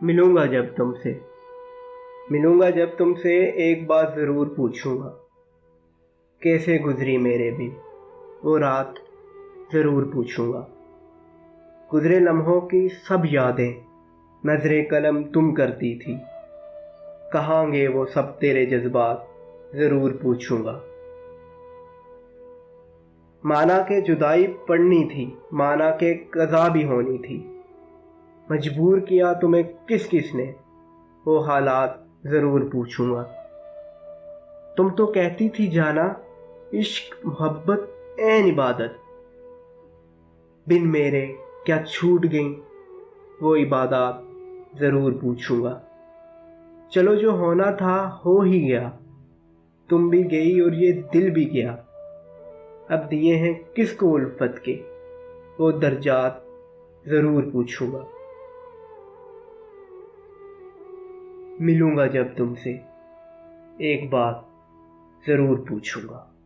मिलूंगा जब तुमसे। मिलूंगा जब तुमसे, एक बात ज़रूर पूछूंगा। कैसे गुजरी मेरे बिन वो रात, ज़रूर पूछूंगा। गुजरे लम्हों की सब यादें नजरे कलम तुम करती थी। कहाँ गए वो सब तेरे जज्बात, ज़रूर पूछूंगा। माना के जुदाई पड़नी थी, माना के कज़ा भी होनी थी। मजबूर किया तुम्हें किस किसने, वो हालात ज़रूर पूछूंगा। तुम तो कहती थी जाना, इश्क मोहब्बत ऐन इबादत। बिन मेरे क्या छूट गई वो इबादत, ज़रूर पूछूंगा। चलो जो होना था हो ही गया, तुम भी गई और ये दिल भी गया। अब दिए हैं किसको उल्फत के, वो दर्जात ज़रूर पूछूंगा। मिलूंगा जब तुमसे, एक बात ज़रूर पूछूंगा।